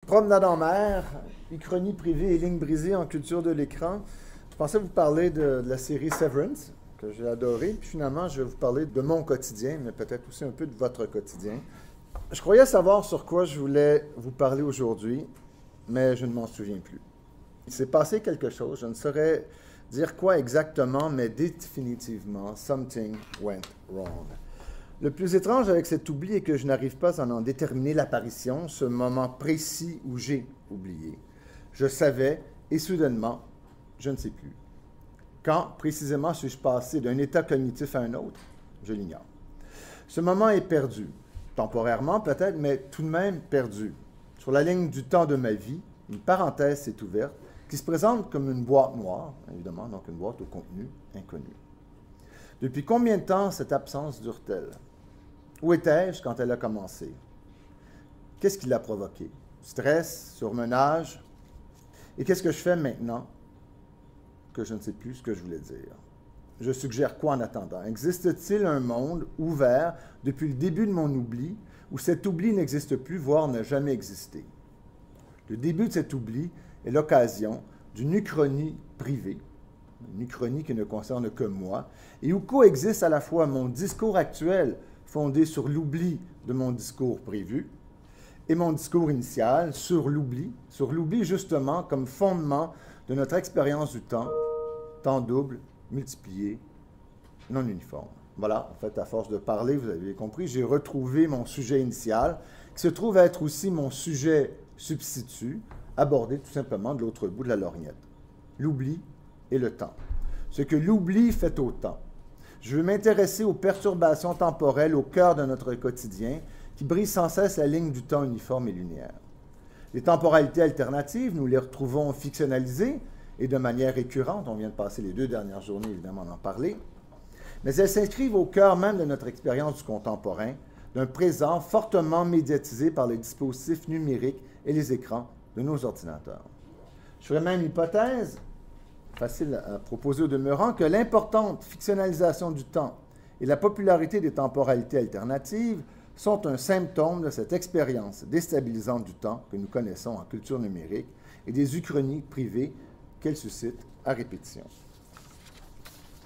Promenade en mer, uchronie privée et ligne brisée en culture de l'écran. Je pensais vous parler de la série Severance, que j'ai adorée. Puis finalement, je vais vous parler de mon quotidien, mais peut-être aussi un peu de votre quotidien. Je croyais savoir sur quoi je voulais vous parler aujourd'hui, mais je ne m'en souviens plus. Il s'est passé quelque chose, je ne saurais dire quoi exactement, mais définitivement, something went wrong. Le plus étrange avec cet oubli est que je n'arrive pas à en déterminer l'apparition, ce moment précis où j'ai oublié. Je savais, et soudainement, je ne sais plus. Quand, précisément, suis-je passé d'un état cognitif à un autre? Je l'ignore. Ce moment est perdu, temporairement peut-être, mais tout de même perdu. Sur la ligne du temps de ma vie, une parenthèse s'est ouverte, qui se présente comme une boîte noire, évidemment, donc une boîte au contenu inconnu. Depuis combien de temps cette absence dure-t-elle? Où étais-je quand elle a commencé? Qu'est-ce qui l'a provoqué? Stress, surmenage? Et qu'est-ce que je fais maintenant que je ne sais plus ce que je voulais dire? Je suggère quoi en attendant? Existe-t-il un monde ouvert depuis le début de mon oubli où cet oubli n'existe plus, voire n'a jamais existé? Le début de cet oubli est l'occasion d'une uchronie privée, une uchronie qui ne concerne que moi, et où coexiste à la fois mon discours actuel, fondé sur l'oubli de mon discours prévu, et mon discours initial sur l'oubli justement comme fondement de notre expérience du temps double, multiplié, non uniforme. Voilà, en fait, à force de parler, vous avez compris, j'ai retrouvé mon sujet initial, qui se trouve être aussi mon sujet substitut, abordé tout simplement de l'autre bout de la lorgnette. L'oubli et le temps. Ce que l'oubli fait au temps. Je veux m'intéresser aux perturbations temporelles au cœur de notre quotidien qui brisent sans cesse la ligne du temps uniforme et linéaire. Les temporalités alternatives, nous les retrouvons fictionnalisées et de manière récurrente. On vient de passer les 2 dernières journées, évidemment, d'en parler. Mais elles s'inscrivent au cœur même de notre expérience du contemporain, d'un présent fortement médiatisé par les dispositifs numériques et les écrans de nos ordinateurs. Je ferai même l'hypothèse, facile à proposer au demeurant, que l'importante fictionnalisation du temps et la popularité des temporalités alternatives sont un symptôme de cette expérience déstabilisante du temps que nous connaissons en culture numérique et des uchronies privées qu'elle suscite à répétition.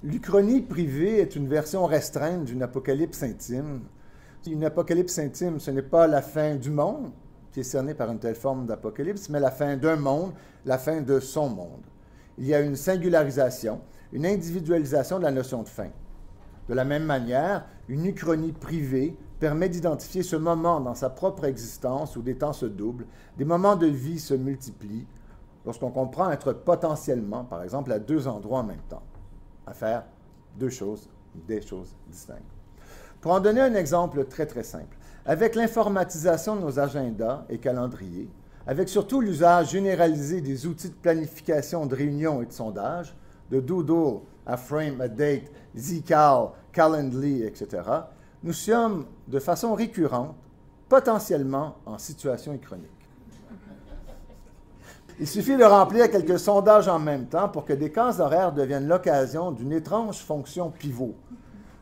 L'uchronie privée est une version restreinte d'une apocalypse intime. Une apocalypse intime, ce n'est pas la fin du monde qui est cernée par une telle forme d'apocalypse, mais la fin d'un monde, la fin de son monde. Il y a une singularisation, une individualisation de la notion de fin. De la même manière, une uchronie privée permet d'identifier ce moment dans sa propre existence où des temps se doublent, des moments de vie se multiplient, lorsqu'on comprend être potentiellement, par exemple, à 2 endroits en même temps, à faire des choses distinctes. Pour en donner un exemple très très simple, avec l'informatisation de nos agendas et calendriers, avec surtout l'usage généralisé des outils de planification de réunions et de sondage, de Doodle à Frame a Date, Zcal, Calendly, etc., nous sommes de façon récurrente, potentiellement en situation uchronique. Il suffit de remplir quelques sondages en même temps pour que des cases horaires deviennent l'occasion d'une étrange fonction pivot.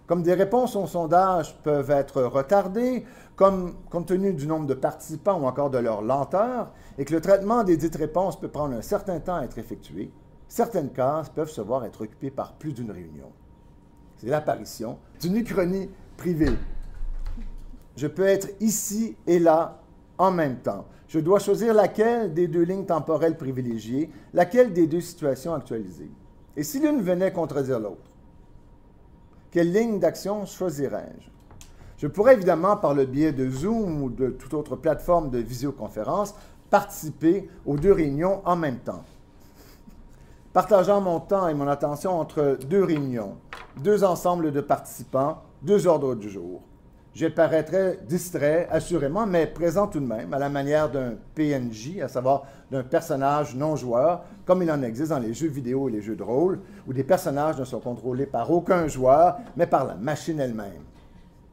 Comme des réponses aux sondages peuvent être retardées, compte tenu du nombre de participants ou encore de leur lenteur, et que le traitement des dites réponses peut prendre un certain temps à être effectué, certaines cases peuvent se voir être occupées par plus d'une réunion. C'est l'apparition d'une uchronie privée. Je peux être ici et là en même temps. Je dois choisir laquelle des 2 lignes temporelles privilégiées, laquelle des 2 situations actualisées. Et si l'une venait contredire l'autre, quelle ligne d'action choisirais-je? Je pourrais évidemment, par le biais de Zoom ou de toute autre plateforme de visioconférence, participer aux 2 réunions en même temps, partageant mon temps et mon attention entre 2 réunions, 2 ensembles de participants, 2 ordres du jour. Je paraîtrais distrait, assurément, mais présent tout de même, à la manière d'un PNJ, à savoir d'un personnage non-joueur, comme il en existe dans les jeux vidéo et les jeux de rôle, où des personnages ne sont contrôlés par aucun joueur, mais par la machine elle-même.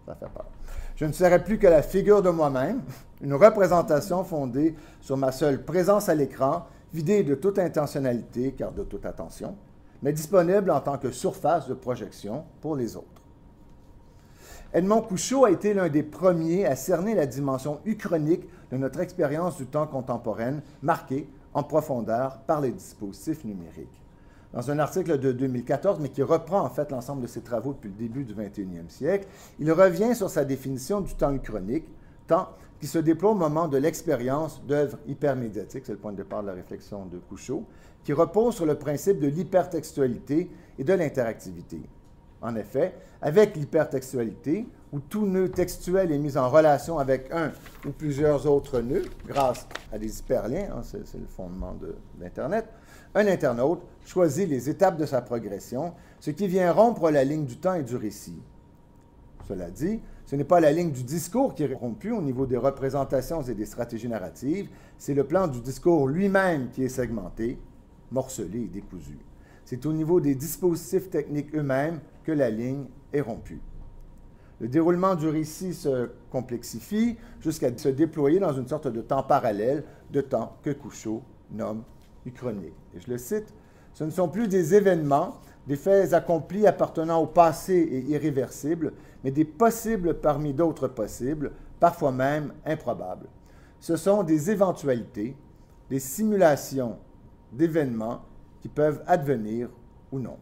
Ça fait peur. Je ne serais plus que la figure de moi-même, une représentation fondée sur ma seule présence à l'écran, vidée de toute intentionnalité, car de toute attention, mais disponible en tant que surface de projection pour les autres. Edmond Couchot a été l'un des premiers à cerner la dimension uchronique de notre expérience du temps contemporaine marquée en profondeur par les dispositifs numériques. Dans un article de 2014, mais qui reprend en fait l'ensemble de ses travaux depuis le début du 21e siècle, il revient sur sa définition du temps uchronique, temps qui se déploie au moment de l'expérience d'œuvres hypermédiatiques, c'est le point de départ de la réflexion de Couchot, qui repose sur le principe de l'hypertextualité et de l'interactivité. En effet, avec l'hypertextualité, où tout nœud textuel est mis en relation avec un ou plusieurs autres nœuds, grâce à des hyperliens, hein, c'est le fondement de l'Internet, un internaute choisit les étapes de sa progression, ce qui vient rompre la ligne du temps et du récit. Cela dit, ce n'est pas la ligne du discours qui est rompue au niveau des représentations et des stratégies narratives, c'est le plan du discours lui-même qui est segmenté, morcelé et décousu. C'est au niveau des dispositifs techniques eux-mêmes que la ligne est rompue. Le déroulement du récit se complexifie jusqu'à se déployer dans une sorte de temps parallèle, de temps que Couchot nomme uchronique. Et je le cite, « Ce ne sont plus des événements, des faits accomplis appartenant au passé et irréversibles, mais des possibles parmi d'autres possibles, parfois même improbables. Ce sont des éventualités, des simulations d'événements qui peuvent advenir ou non. »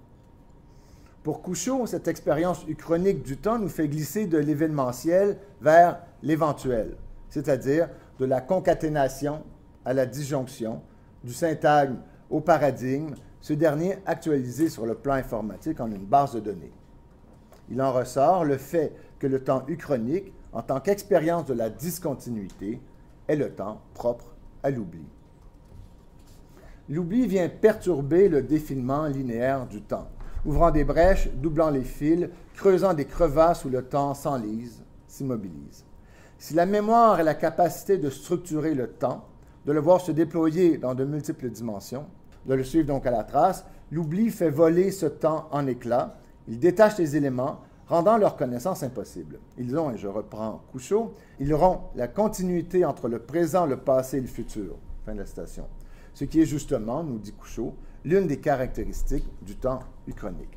Pour Couchot, cette expérience uchronique du temps nous fait glisser de l'événementiel vers l'éventuel, c'est-à-dire de la concaténation à la disjonction, du syntagme au paradigme, ce dernier actualisé sur le plan informatique en une base de données. Il en ressort le fait que le temps uchronique, en tant qu'expérience de la discontinuité, est le temps propre à l'oubli. L'oubli vient perturber le défilement linéaire du temps, ouvrant des brèches, doublant les fils, creusant des crevasses où le temps s'enlise, s'immobilise. Si la mémoire est la capacité de structurer le temps, de le voir se déployer dans de multiples dimensions, de le suivre donc à la trace, l'oubli fait voler ce temps en éclats, il détache les éléments, rendant leur connaissance impossible. Ils ont, et je reprends Couchot, ils auront la continuité entre le présent, le passé et le futur. Fin de la citation. Ce qui est justement, nous dit Couchot, l'une des caractéristiques du temps uchronique.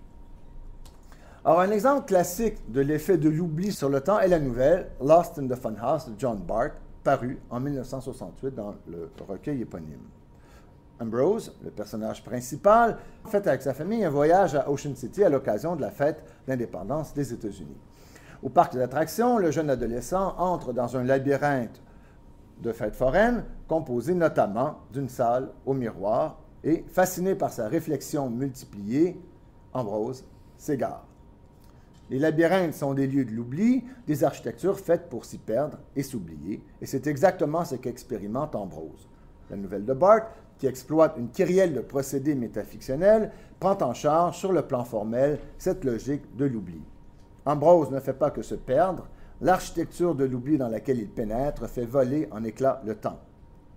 Alors, un exemple classique de l'effet de l'oubli sur le temps est la nouvelle Lost in the Funhouse de John Bart, parue en 1968 dans le recueil éponyme. Ambrose, le personnage principal, fait avec sa famille un voyage à Ocean City à l'occasion de la fête d'indépendance des États-Unis. Au parc d'attractions, le jeune adolescent entre dans un labyrinthe de fêtes foraines, composé notamment d'une salle au miroir, et, fasciné par sa réflexion multipliée, Ambrose s'égare. Les labyrinthes sont des lieux de l'oubli, des architectures faites pour s'y perdre et s'oublier, et c'est exactement ce qu'expérimente Ambrose. La nouvelle de Bart, qui exploite une kyrielle de procédés métafictionnels, prend en charge sur le plan formel cette logique de l'oubli. Ambrose ne fait pas que se perdre, l'architecture de l'oubli dans laquelle il pénètre fait voler en éclats le temps.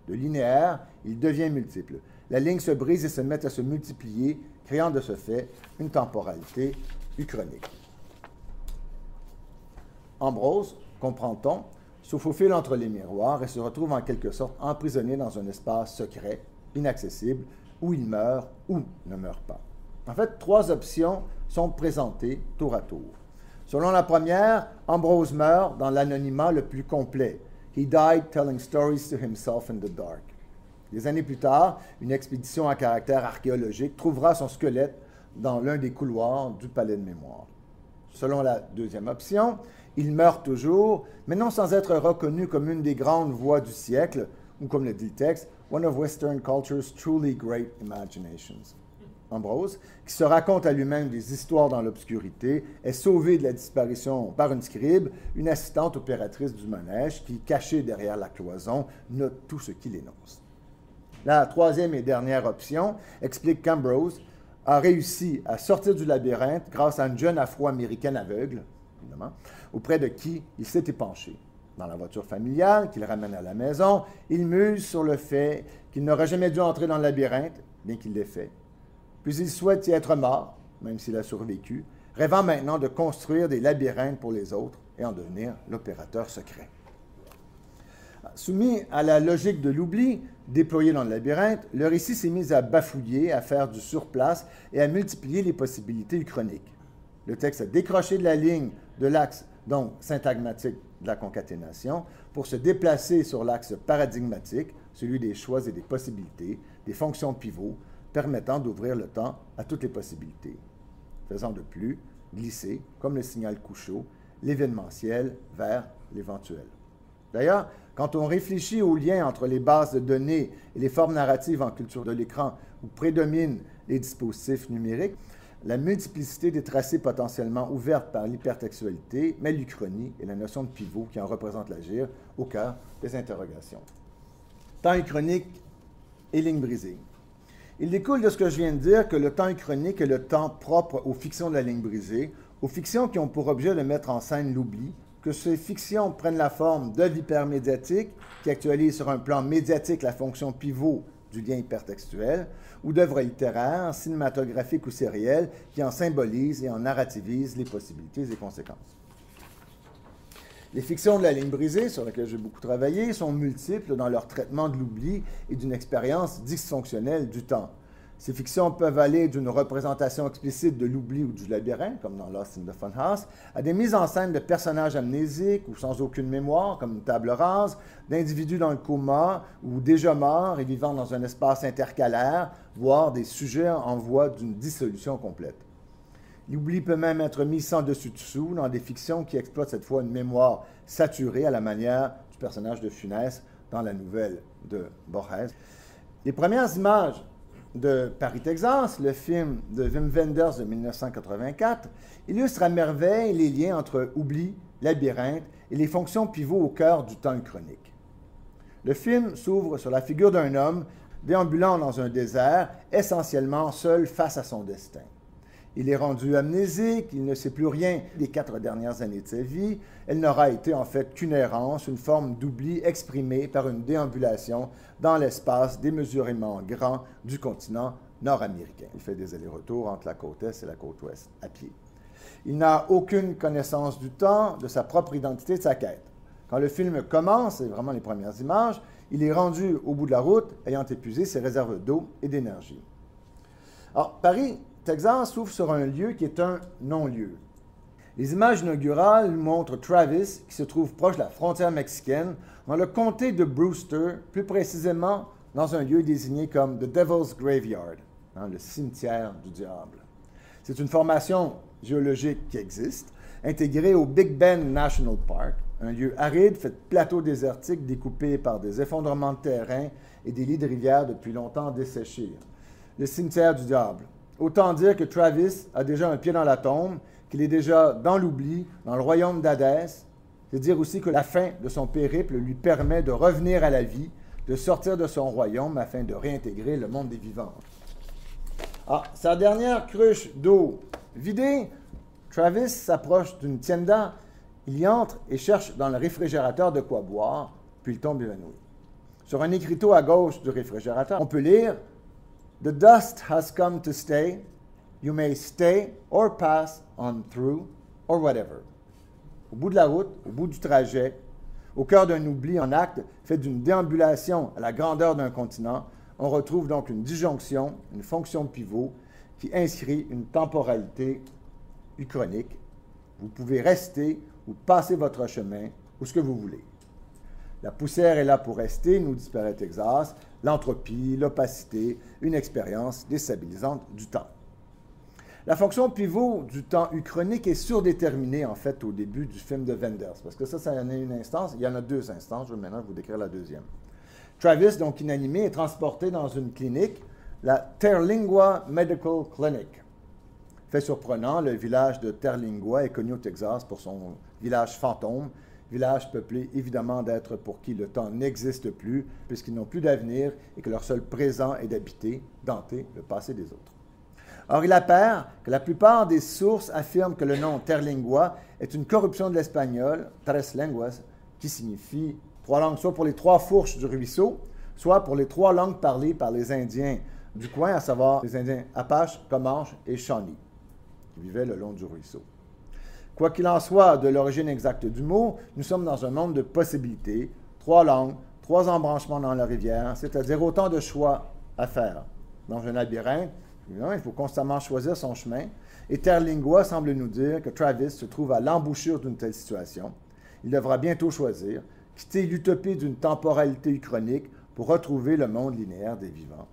De linéaire, il devient multiple. La ligne se brise et se met à se multiplier, créant de ce fait une temporalité uchronique. Ambrose, comprend-on, se faufile entre les miroirs et se retrouve en quelque sorte emprisonné dans un espace secret, inaccessible, où il meurt ou ne meurt pas. En fait, trois options sont présentées tour à tour. Selon la première, Ambrose meurt dans l'anonymat le plus complet. He died telling stories to himself in the dark. Des années plus tard, une expédition à caractère archéologique trouvera son squelette dans l'un des couloirs du palais de mémoire. Selon la deuxième option, il meurt toujours, mais non sans être reconnu comme une des grandes voix du siècle, ou comme le dit le texte, one of Western culture's truly great imaginations. Ambrose, qui se raconte à lui-même des histoires dans l'obscurité, est sauvé de la disparition par une scribe, une assistante opératrice du manège, qui, cachée derrière la cloison, note tout ce qu'il énonce. La troisième et dernière option explique qu'Ambrose a réussi à sortir du labyrinthe grâce à une jeune afro-américaine aveugle, évidemment, auprès de qui il s'est épanché. Dans la voiture familiale qu'il ramène à la maison, il muse sur le fait qu'il n'aurait jamais dû entrer dans le labyrinthe, bien qu'il l'ait fait. Puis il souhaite y être mort, même s'il a survécu, rêvant maintenant de construire des labyrinthes pour les autres et en devenir l'opérateur secret. Soumis à la logique de l'oubli, déployé dans le labyrinthe, le récit s'est mis à bafouiller, à faire du surplace et à multiplier les possibilités uchroniques. Le texte a décroché de la ligne de l'axe donc syntagmatique de la concaténation, pour se déplacer sur l'axe paradigmatique, celui des choix et des possibilités, des fonctions pivots, permettant d'ouvrir le temps à toutes les possibilités. Faisant de plus glisser, comme le signal Couchot, l'événementiel vers l'éventuel. D'ailleurs, quand on réfléchit au lien entre les bases de données et les formes narratives en culture de l'écran où prédominent les dispositifs numériques, la multiplicité des tracés potentiellement ouvertes par l'hypertextualité met l'Uchronie et la notion de pivot qui en représente l'agir au cœur des interrogations. Temps uchronique et ligne brisée. Il découle de ce que je viens de dire que le temps uchronique est le temps propre aux fictions de la ligne brisée, aux fictions qui ont pour objet de mettre en scène l'oubli, que ces fictions prennent la forme d'œuvres hypermédiatiques qui actualisent sur un plan médiatique la fonction pivot du lien hypertextuel, ou d'œuvres littéraires, cinématographiques ou sérielles qui en symbolisent et en narrativisent les possibilités et conséquences. Les fictions de la ligne brisée, sur lesquelles j'ai beaucoup travaillé, sont multiples dans leur traitement de l'oubli et d'une expérience dysfonctionnelle du temps. Ces fictions peuvent aller d'une représentation explicite de l'oubli ou du labyrinthe, comme dans Lost in the Funhouse, à des mises en scène de personnages amnésiques ou sans aucune mémoire, comme une table rase, d'individus dans le coma ou déjà morts et vivant dans un espace intercalaire, voire des sujets en voie d'une dissolution complète. L'oubli peut même être mis sans dessus-dessous dans des fictions qui exploitent cette fois une mémoire saturée à la manière du personnage de Funès dans la nouvelle de Borges. Les premières images de Paris, Texas, le film de Wim Wenders de 1984, illustre à merveille les liens entre oubli, labyrinthe et les fonctions pivots au cœur du temps uchronique. Le film s'ouvre sur la figure d'un homme déambulant dans un désert, essentiellement seul face à son destin. Il est rendu amnésique, il ne sait plus rien des 4 dernières années de sa vie. Elle n'aura été en fait qu'une errance, une forme d'oubli exprimée par une déambulation dans l'espace démesurément grand du continent nord-américain. Il fait des allers-retours entre la côte est et la côte ouest à pied. Il n'a aucune connaissance du temps, de sa propre identité, de sa quête. Quand le film commence, c'est vraiment les premières images, il est rendu au bout de la route, ayant épuisé ses réserves d'eau et d'énergie. Alors, Paris, Texas s'ouvre sur un lieu qui est un non-lieu. Les images inaugurales montrent Travis, qui se trouve proche de la frontière mexicaine, dans le comté de Brewster, plus précisément dans un lieu désigné comme The Devil's Graveyard, le cimetière du diable. C'est une formation géologique qui existe, intégrée au Big Bend National Park, un lieu aride fait de plateaux désertiques découpés par des effondrements de terrain et des lits de rivière depuis longtemps desséchés. Le cimetière du diable. Autant dire que Travis a déjà un pied dans la tombe, qu'il est déjà dans l'oubli, dans le royaume d'Hadès. C'est dire aussi que la fin de son périple lui permet de revenir à la vie, de sortir de son royaume afin de réintégrer le monde des vivants. Sa dernière cruche d'eau vidée, Travis s'approche d'une tienda, il y entre et cherche dans le réfrigérateur de quoi boire, puis il tombe évanoui. Sur un écriteau à gauche du réfrigérateur, on peut lire « The dust has come to stay. You may stay or pass on through or whatever. » Au bout de la route, au bout du trajet, au cœur d'un oubli en acte fait d'une déambulation à la grandeur d'un continent, on retrouve donc une disjonction, une fonction pivot qui inscrit une temporalité uchronique. Vous pouvez rester ou passer votre chemin où ce que vous voulez. La poussière est là pour rester, nous dit Paris, Texas, l'entropie, l'opacité, une expérience déstabilisante du temps. La fonction pivot du temps uchronique est surdéterminée, en fait, au début du film de Wenders, parce que ça en est une instance, il y en a 2 instances, je vais maintenant vous décrire la deuxième. Travis, donc inanimé, est transporté dans une clinique, la Terlingua Medical Clinic. Fait surprenant, le village de Terlingua est connu au Texas pour son village fantôme, village peuplé évidemment d'êtres pour qui le temps n'existe plus, puisqu'ils n'ont plus d'avenir et que leur seul présent est d'habiter, d'hanter le passé des autres. Or, il apparaît que la plupart des sources affirment que le nom Terlingua est une corruption de l'espagnol, tres lenguas, qui signifie 3 langues, soit pour les 3 fourches du ruisseau, soit pour les 3 langues parlées par les Indiens du coin, à savoir les Indiens Apache, Comanche et Shawnee, qui vivaient le long du ruisseau. Quoi qu'il en soit de l'origine exacte du mot, nous sommes dans un monde de possibilités, 3 langues, 3 embranchements dans la rivière, c'est-à-dire autant de choix à faire dans un labyrinthe Évidemment, il faut constamment choisir son chemin. Et Terlingua semble nous dire que Travis se trouve à l'embouchure d'une telle situation. Il devra bientôt choisir, quitter l'utopie d'une temporalité uchronique pour retrouver le monde linéaire des vivants.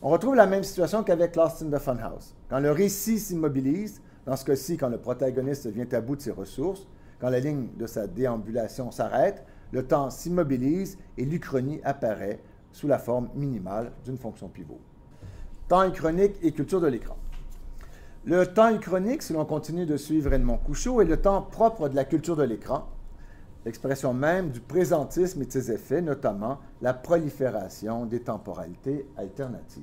On retrouve la même situation qu'avec Lost in the Funhouse. Quand le récit s'immobilise, dans ce cas-ci, quand le protagoniste vient à bout de ses ressources, quand la ligne de sa déambulation s'arrête, le temps s'immobilise et l'Uchronie apparaît sous la forme minimale d'une fonction pivot. Temps uchronique et culture de l'écran. Le temps uchronique, si l'on continue de suivre Edmond Couchot, est le temps propre de la culture de l'écran, l'expression même du présentisme et de ses effets, notamment la prolifération des temporalités alternatives.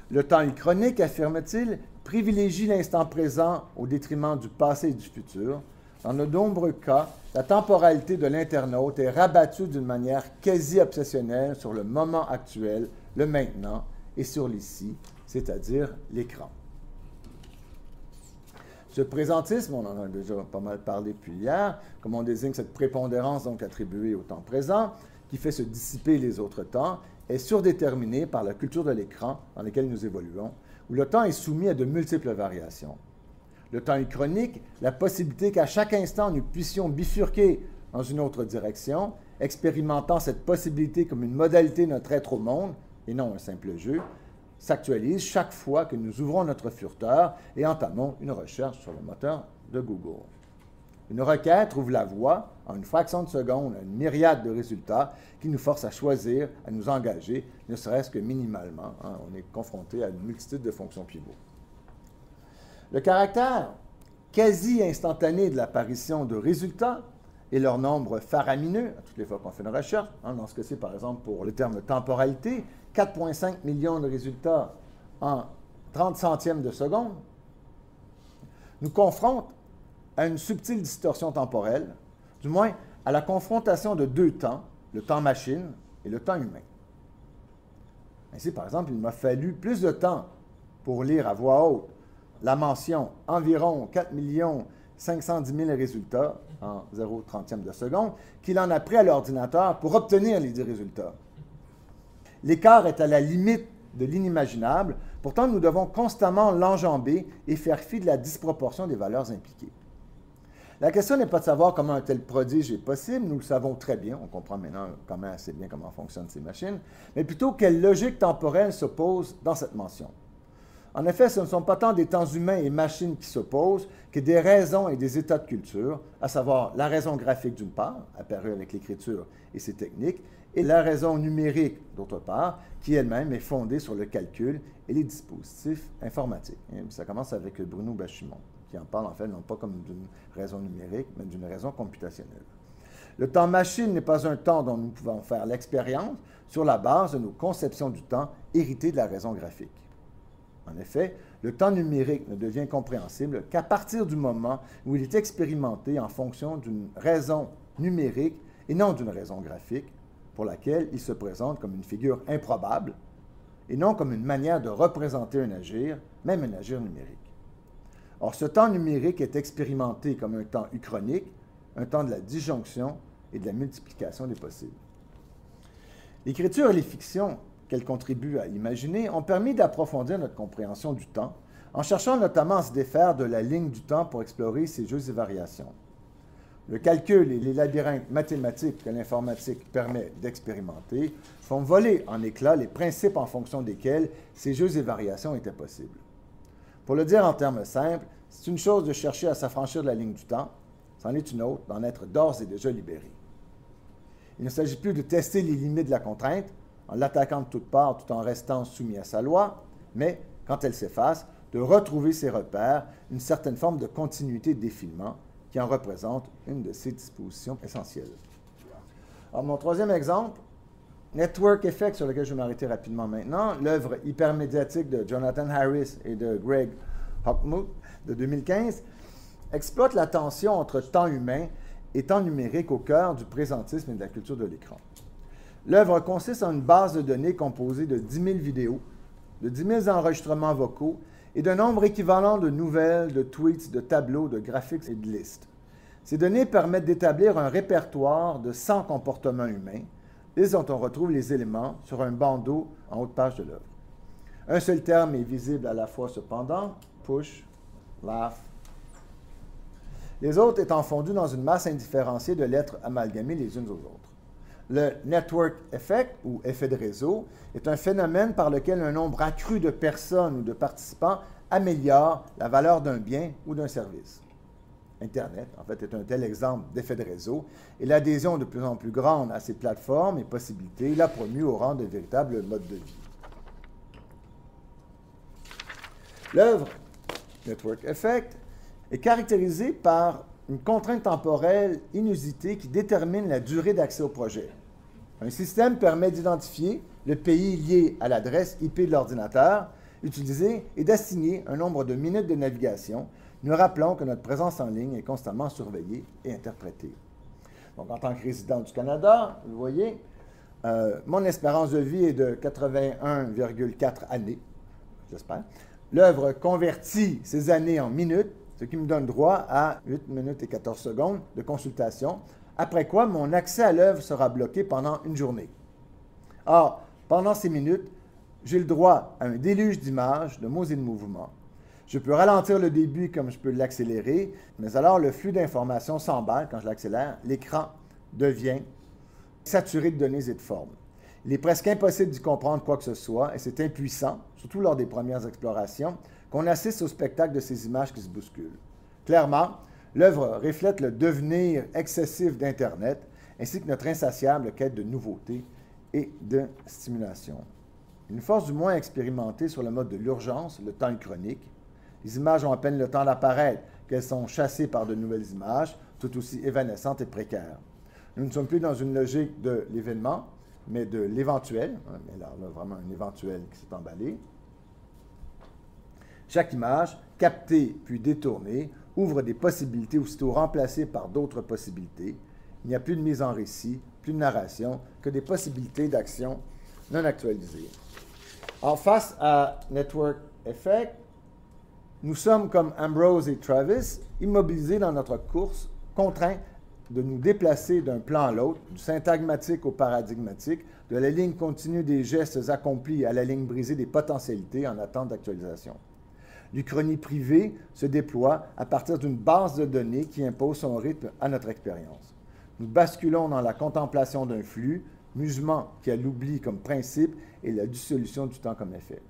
Le temps uchronique, affirme-t-il, privilégie l'instant présent au détriment du passé et du futur. Dans de nombreux cas, la temporalité de l'internaute est rabattue d'une manière quasi obsessionnelle sur le moment actuel, le maintenant, et sur l'ici, c'est-à-dire l'écran. Ce présentisme, on en a déjà pas mal parlé depuis hier, comme on désigne cette prépondérance donc attribuée au temps présent, qui fait se dissiper les autres temps, est surdéterminé par la culture de l'écran dans laquelle nous évoluons, où le temps est soumis à de multiples variations. Le temps uchronique, la possibilité qu'à chaque instant nous puissions bifurquer dans une autre direction, expérimentant cette possibilité comme une modalité de notre être au monde, et non un simple jeu, s'actualise chaque fois que nous ouvrons notre furteur et entamons une recherche sur le moteur de Google. Une requête trouve la voie, en une fraction de seconde, à une myriade de résultats qui nous forcent à choisir, à nous engager, ne serait-ce que minimalement. On est confronté à une multitude de fonctions pivots. Le caractère quasi instantané de l'apparition de résultats et leur nombre faramineux, à toutes les fois qu'on fait une recherche, dans ce cas-ci, par exemple, pour le terme temporalité, 4,5 millions de résultats en 30 centièmes de seconde, nous confronte à une subtile distorsion temporelle, du moins à la confrontation de deux temps, le temps machine et le temps humain. Ainsi, par exemple, il m'a fallu plus de temps pour lire à voix haute la mention environ 4 510 000 résultats en 0,30 de seconde qu'il en a pris à l'ordinateur pour obtenir les 10 résultats. L'écart est à la limite de l'inimaginable, pourtant nous devons constamment l'enjamber et faire fi de la disproportion des valeurs impliquées. La question n'est pas de savoir comment un tel prodige est possible, nous le savons très bien, on comprend maintenant quand même assez bien comment fonctionnent ces machines, mais plutôt quelle logique temporelle s'oppose dans cette mention. En effet, ce ne sont pas tant des temps humains et machines qui s'opposent que des raisons et des états de culture, à savoir la raison graphique d'une part, apparue avec l'écriture et ses techniques, et la raison numérique d'autre part, qui elle-même est fondée sur le calcul et les dispositifs informatiques. Et ça commence avec Bruno Bachumon, qui en parle en fait non pas comme d'une raison numérique, mais d'une raison computationnelle. Le temps machine n'est pas un temps dont nous pouvons faire l'expérience sur la base de nos conceptions du temps héritées de la raison graphique. En effet, le temps numérique ne devient compréhensible qu'à partir du moment où il est expérimenté en fonction d'une raison numérique et non d'une raison graphique, pour laquelle il se présente comme une figure improbable et non comme une manière de représenter un agir, même un agir numérique. Or, ce temps numérique est expérimenté comme un temps uchronique, un temps de la disjonction et de la multiplication des possibles. L'écriture et les fictions qu'elles contribuent à imaginer ont permis d'approfondir notre compréhension du temps, en cherchant notamment à se défaire de la ligne du temps pour explorer ses jeux et variations. Le calcul et les labyrinthes mathématiques que l'informatique permet d'expérimenter font voler en éclats les principes en fonction desquels ces jeux et variations étaient possibles. Pour le dire en termes simples, c'est une chose de chercher à s'affranchir de la ligne du temps, c'en est une autre d'en être d'ores et déjà libéré. Il ne s'agit plus de tester les limites de la contrainte, en l'attaquant de toutes parts tout en restant soumis à sa loi, mais, quand elle s'efface, de retrouver ses repères, une certaine forme de continuité de défilement qui en représente une de ses dispositions essentielles. Alors, mon troisième exemple, Network Effect, sur lequel je vais m'arrêter rapidement maintenant, l'œuvre hypermédiatique de Jonathan Harris et de Greg Hochmuth de 2015, exploite la tension entre temps humain et temps numérique au cœur du présentisme et de la culture de l'écran. L'œuvre consiste en une base de données composée de 10 000 vidéos, de 10 000 enregistrements vocaux et d'un nombre équivalent de nouvelles, de tweets, de tableaux, de graphiques et de listes. Ces données permettent d'établir un répertoire de 100 comportements humains, dont on retrouve les éléments sur un bandeau en haut de page de l'œuvre. Un seul terme est visible à la fois cependant, push, laugh. Les autres étant fondus dans une masse indifférenciée de lettres amalgamées les unes aux autres. Le network effect, ou effet de réseau, est un phénomène par lequel un nombre accru de personnes ou de participants améliore la valeur d'un bien ou d'un service. Internet, en fait, est un tel exemple d'effet de réseau, et l'adhésion de plus en plus grande à ces plateformes et possibilités l'a promu au rang de véritable mode de vie. L'œuvre Network Effect est caractérisée par une contrainte temporelle inusitée qui détermine la durée d'accès au projet. Un système permet d'identifier le pays lié à l'adresse IP de l'ordinateur utilisé et d'assigner un nombre de minutes de navigation. Nous rappelons que notre présence en ligne est constamment surveillée et interprétée. Donc, en tant que résident du Canada, vous voyez, mon espérance de vie est de 81,4 années, j'espère. L'œuvre convertit ces années en minutes, ce qui me donne droit à 8 minutes et 14 secondes de consultation, après quoi mon accès à l'œuvre sera bloqué pendant une journée. Or, pendant ces minutes, j'ai le droit à un déluge d'images, de mots et de mouvements. Je peux ralentir le débit comme je peux l'accélérer, mais alors le flux d'informations s'emballe quand je l'accélère. L'écran devient saturé de données et de formes. Il est presque impossible d'y comprendre quoi que ce soit, et c'est impuissant, surtout lors des premières explorations, qu'on assiste au spectacle de ces images qui se bousculent. Clairement, l'œuvre reflète le devenir excessif d'Internet, ainsi que notre insatiable quête de nouveautés et de stimulation. Une force du moins expérimentée sur le mode de l'urgence, le temps chronique. Les images ont à peine le temps d'apparaître, qu'elles sont chassées par de nouvelles images, tout aussi évanescentes et précaires. Nous ne sommes plus dans une logique de l'événement, mais de l'éventuel. Mais là, on a vraiment un éventuel qui s'est emballé. Chaque image, captée puis détournée, ouvre des possibilités aussitôt remplacées par d'autres possibilités. Il n'y a plus de mise en récit, plus de narration, que des possibilités d'action non actualisées. En face à Network Effect, nous sommes comme Ambrose et Travis, immobilisés dans notre course, contraints de nous déplacer d'un plan à l'autre, du syntagmatique au paradigmatique, de la ligne continue des gestes accomplis à la ligne brisée des potentialités en attente d'actualisation. L'Uchronie privée se déploie à partir d'une base de données qui impose son rythme à notre expérience. Nous basculons dans la contemplation d'un flux, musement qui a l'oubli comme principe et la dissolution du temps comme effet.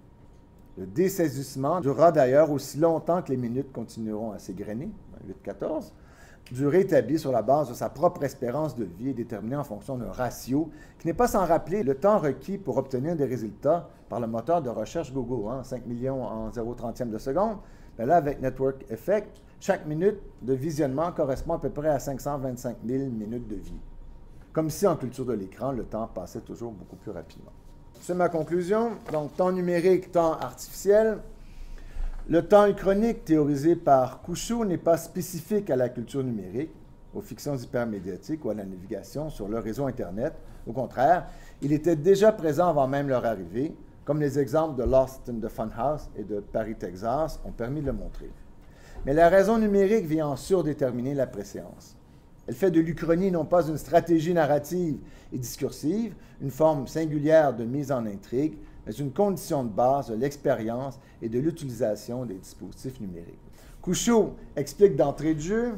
Le dessaisissement durera d'ailleurs aussi longtemps que les minutes continueront à s'égrener, 8-14, durée établie sur la base de sa propre espérance de vie et déterminée en fonction d'un ratio qui n'est pas sans rappeler le temps requis pour obtenir des résultats par le moteur de recherche Google, 5 millions en 0,30 de seconde. Mais là, avec Network Effect, chaque minute de visionnement correspond à peu près à 525 000 minutes de vie. Comme si en culture de l'écran, le temps passait toujours beaucoup plus rapidement. C'est ma conclusion. Donc, temps numérique, temps artificiel. Le temps uchronique théorisé par Couchot n'est pas spécifique à la culture numérique, aux fictions hypermédiatiques ou à la navigation sur le réseau Internet. Au contraire, il était déjà présent avant même leur arrivée, comme les exemples de Lost in the Funhouse et de Paris, Texas ont permis de le montrer. Mais la raison numérique vient en surdéterminer la préséance. Elle fait de l'Uchronie non pas une stratégie narrative et discursive, une forme singulière de mise en intrigue, mais une condition de base de l'expérience et de l'utilisation des dispositifs numériques. Couchot explique d'entrée de jeu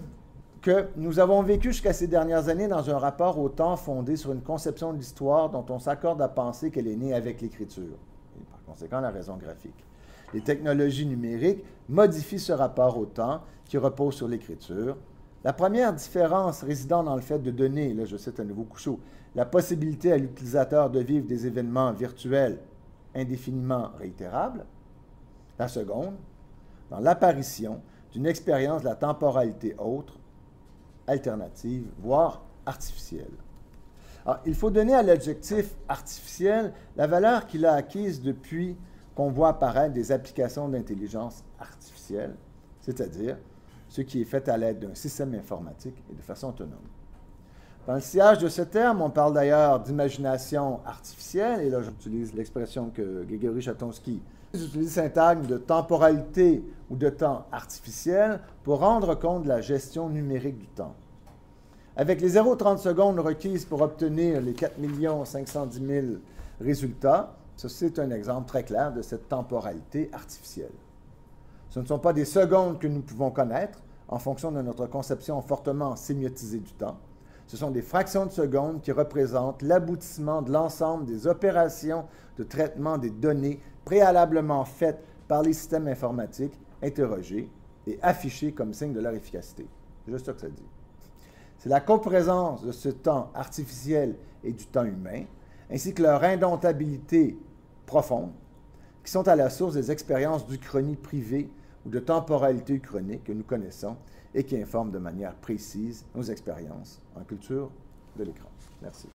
que nous avons vécu jusqu'à ces dernières années dans un rapport au temps fondé sur une conception de l'histoire dont on s'accorde à penser qu'elle est née avec l'écriture, et par conséquent la raison graphique. Les technologies numériques modifient ce rapport au temps qui repose sur l'écriture. La première différence résidant dans le fait de donner, là je cite à nouveau Couchot, la possibilité à l'utilisateur de vivre des événements virtuels indéfiniment réitérables. La seconde, dans l'apparition d'une expérience de la temporalité autre, alternative, voire artificielle. Alors, il faut donner à l'adjectif artificiel la valeur qu'il a acquise depuis qu'on voit apparaître des applications d'intelligence artificielle, c'est-à-dire ce qui est fait à l'aide d'un système informatique et de façon autonome. Dans le sillage de ce terme, on parle d'ailleurs d'imagination artificielle, et là j'utilise l'expression que Grigory Chatonsky utilise le syntagme de temporalité ou de temps artificiel pour rendre compte de la gestion numérique du temps. Avec les 0,30 secondes requises pour obtenir les 4 510 000 résultats, Ceci est un exemple très clair de cette temporalité artificielle. Ce ne sont pas des secondes que nous pouvons connaître en fonction de notre conception fortement sémiotisée du temps. Ce sont des fractions de secondes qui représentent l'aboutissement de l'ensemble des opérations de traitement des données préalablement faites par les systèmes informatiques interrogés et affichés comme signe de leur efficacité. C'est juste ça que ça dit. C'est la coprésence de ce temps artificiel et du temps humain, ainsi que leur indomptabilité profonde, qui sont à la source des expériences d'uchronie privée ou de temporalité uchronique que nous connaissons et qui informent de manière précise nos expériences en culture de l'écran. Merci.